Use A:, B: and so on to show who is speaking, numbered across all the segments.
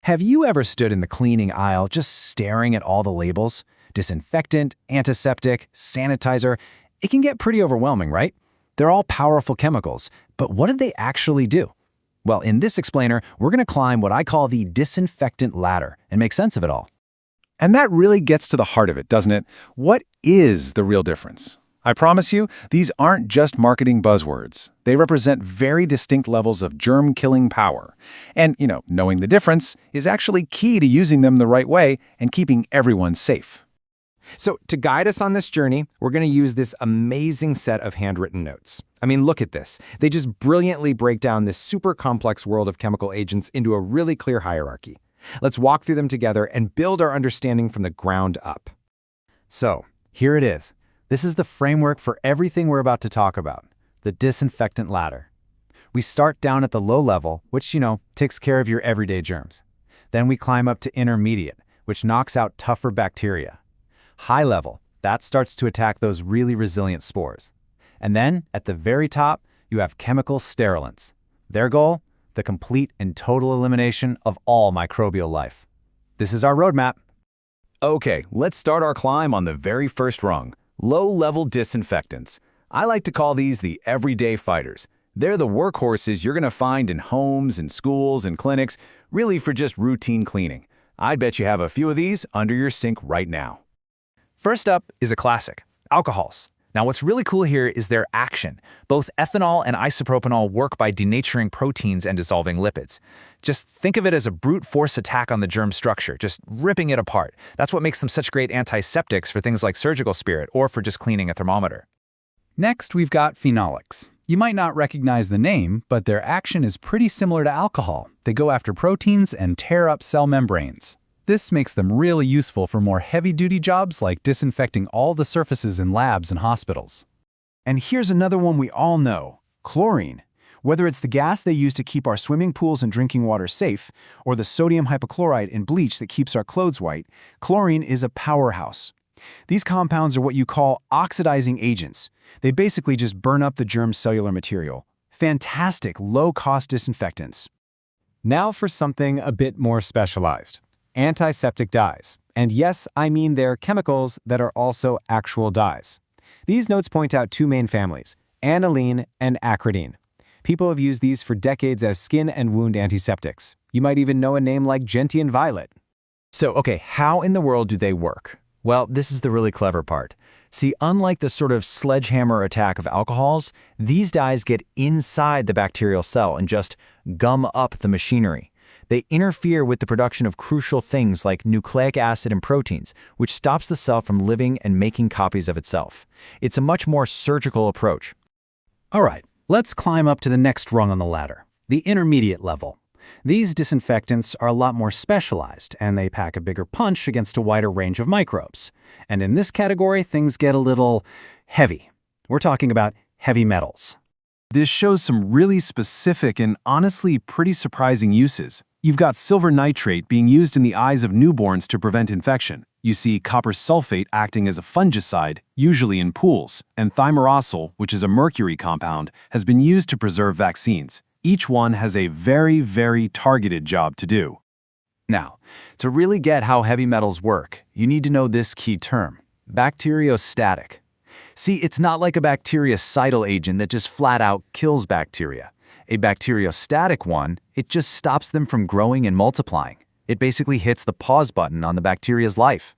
A: Have you ever stood in the cleaning aisle just staring at all the labels? Disinfectant, antiseptic, sanitizer. It can get pretty overwhelming, right? They're all powerful chemicals, but what do they actually do? Well, in this explainer, we're going to climb what I call the disinfectant ladder and make sense of it all.
B: And that really gets to the heart of it, doesn't it? What is the real difference? I promise you, these aren't just marketing buzzwords. They represent very distinct levels of germ-killing power. And, knowing the difference is actually key to using them the right way and keeping everyone safe.
C: So to guide us on this journey, we're going to use this amazing set of handwritten notes. I mean, look at this. They just brilliantly break down this super complex world of chemical agents into a really clear hierarchy. Let's walk through them together and build our understanding from the ground up.
A: So, here it is. This is the framework for everything we're about to talk about, the disinfectant ladder. We start down at the low level, which, takes care of your everyday germs. Then we climb up to intermediate, which knocks out tougher bacteria. High level, that starts to attack those really resilient spores. And then, at the very top, you have chemical sterilants. Their goal? The complete and total elimination of all microbial life. This is our roadmap.
D: Okay, let's start our climb on the very first rung. Low-level disinfectants. I like to call these the everyday fighters. They're the workhorses you're going to find in homes and schools and clinics, really for just routine cleaning. I'd bet you have a few of these under your sink right now.
E: First up is a classic, alcohols. Now what's really cool here is their action. Both ethanol and isopropanol work by denaturing proteins and dissolving lipids. Just think of it as a brute force attack on the germ structure, just ripping it apart. That's what makes them such great antiseptics for things like surgical spirit or for just cleaning a thermometer.
B: Next, we've got phenolics. You might not recognize the name, but their action is pretty similar to alcohol. They go after proteins and tear up cell membranes. This makes them really useful for more heavy-duty jobs like disinfecting all the surfaces in labs and hospitals.
A: And here's another one we all know, chlorine. Whether it's the gas they use to keep our swimming pools and drinking water safe, or the sodium hypochlorite in bleach that keeps our clothes white, chlorine is a powerhouse. These compounds are what you call oxidizing agents. They basically just burn up the germ's cellular material. Fantastic, low-cost disinfectants.
C: Now for something a bit more specialized. Antiseptic dyes. And yes, I mean they're chemicals that are also actual dyes. These notes point out two main families, aniline and acridine. People have used these for decades as skin and wound antiseptics. You might even know a name like gentian violet.
E: So, okay, how in the world do they work? Well, this is the really clever part. See, unlike the sort of sledgehammer attack of alcohols, these dyes get inside the bacterial cell and just gum up the machinery. They interfere with the production of crucial things like nucleic acid and proteins, which stops the cell from living and making copies of itself. It's a much more surgical approach.
A: All right, let's climb up to the next rung on the ladder, the intermediate level. These disinfectants are a lot more specialized, and they pack a bigger punch against a wider range of microbes. And in this category, things get a little heavy. We're talking about heavy metals.
B: This shows some really specific and honestly pretty surprising uses. You've got silver nitrate being used in the eyes of newborns to prevent infection. You see copper sulfate acting as a fungicide, usually in pools, and thimerosal, which is a mercury compound, has been used to preserve vaccines. Each one has a very, very targeted job to do.
A: Now, to really get how heavy metals work, you need to know this key term, bacteriostatic. See, it's not like a bactericidal agent that just flat out kills bacteria. A bacteriostatic one, it just stops them from growing and multiplying. It basically hits the pause button on the bacteria's life.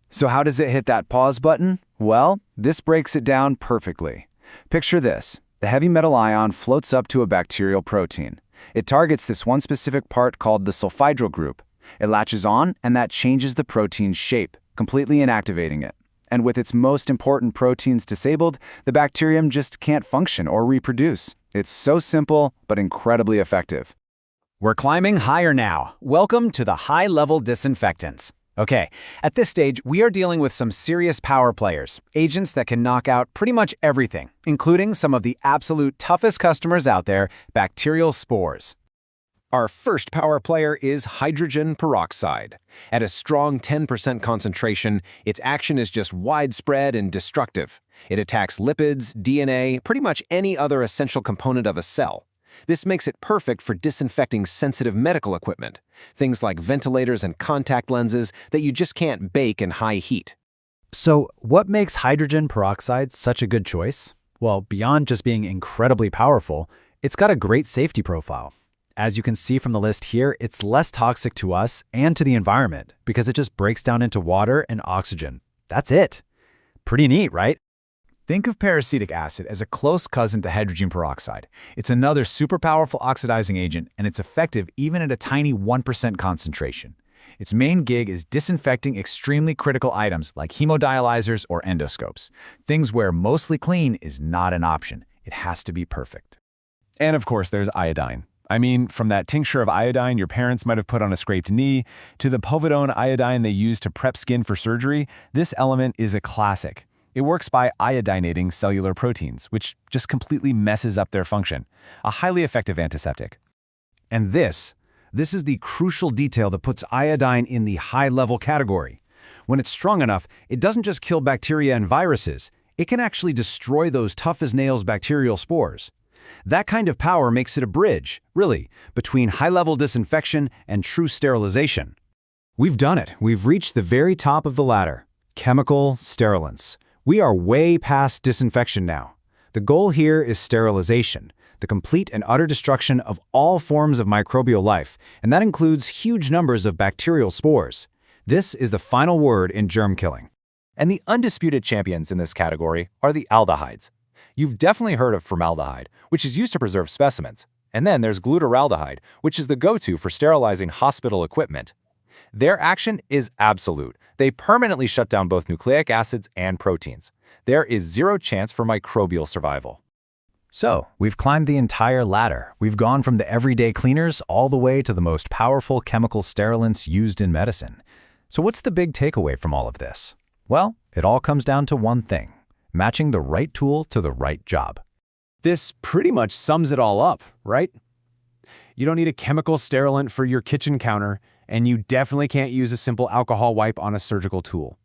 A: So how does it hit that pause button? Well, this breaks it down perfectly. Picture this. The heavy metal ion floats up to a bacterial protein. It targets this one specific part called the sulfhydryl group. It latches on, and that changes the protein's shape, completely inactivating it. And with its most important proteins disabled, the bacterium just can't function or reproduce. It's so simple, but incredibly effective. We're climbing higher now. Welcome to the high-level disinfectants. Okay, at this stage, we are dealing with some serious power players, agents that can knock out pretty much everything, including some of the absolute toughest customers out there, bacterial spores. Our first power player is hydrogen peroxide. At a strong 10% concentration, its action is just widespread and destructive. It attacks lipids, DNA, pretty much any other essential component of a cell.
C: This makes it perfect for disinfecting sensitive medical equipment, things like ventilators and contact lenses that you just can't bake in high heat.
E: So, what makes hydrogen peroxide such a good choice? Well, beyond just being incredibly powerful, it's got a great safety profile. As you can see from the list here, it's less toxic to us and to the environment because it just breaks down into water and oxygen. That's it. Pretty neat, right?
A: Think of peracetic acid as a close cousin to hydrogen peroxide. It's another super powerful oxidizing agent, and it's effective even at a tiny 1% concentration. Its main gig is disinfecting extremely critical items like hemodialyzers or endoscopes, things where mostly clean is not an option. It has to be perfect.
B: And of course, there's iodine. I mean, from that tincture of iodine your parents might have put on a scraped knee, to the povidone iodine they use to prep skin for surgery, this element is a classic. It works by iodinating cellular proteins, which just completely messes up their function. A highly effective antiseptic.
A: And this is the crucial detail that puts iodine in the high-level category. When it's strong enough, it doesn't just kill bacteria and viruses, it can actually destroy those tough-as-nails bacterial spores. That kind of power makes it a bridge, really, between high-level disinfection and true sterilization. We've done it. We've reached the very top of the ladder. Chemical sterilants. We are way past disinfection now. The goal here is sterilization, the complete and utter destruction of all forms of microbial life, and that includes huge numbers of bacterial spores. This is the final word in germ killing.
C: And the undisputed champions in this category are the aldehydes. You've definitely heard of formaldehyde, which is used to preserve specimens. And then there's glutaraldehyde, which is the go-to for sterilizing hospital equipment. Their action is absolute. They permanently shut down both nucleic acids and proteins. There is zero chance for microbial survival.
E: So, we've climbed the entire ladder. We've gone from the everyday cleaners all the way to the most powerful chemical sterilants used in medicine. So what's the big takeaway from all of this? Well, it all comes down to one thing: matching the right tool to the right job.
B: This pretty much sums it all up, right? You don't need a chemical sterilant for your kitchen counter, and you definitely can't use a simple alcohol wipe on a surgical tool.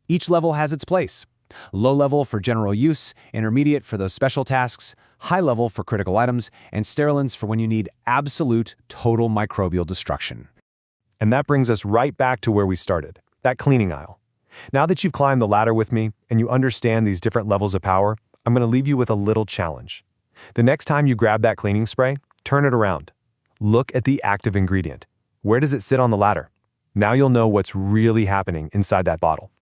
B: Each level has its place. Low level for general use, intermediate for those special tasks, high level for critical items, and sterilants for when you need absolute total microbial destruction. And that brings us right back to where we started, that cleaning aisle. Now that you've climbed the ladder with me and you understand these different levels of power, I'm going to leave you with a little challenge. The next time you grab that cleaning spray, turn it around. Look at the active ingredient. Where does it sit on the ladder? Now you'll know what's really happening inside that bottle.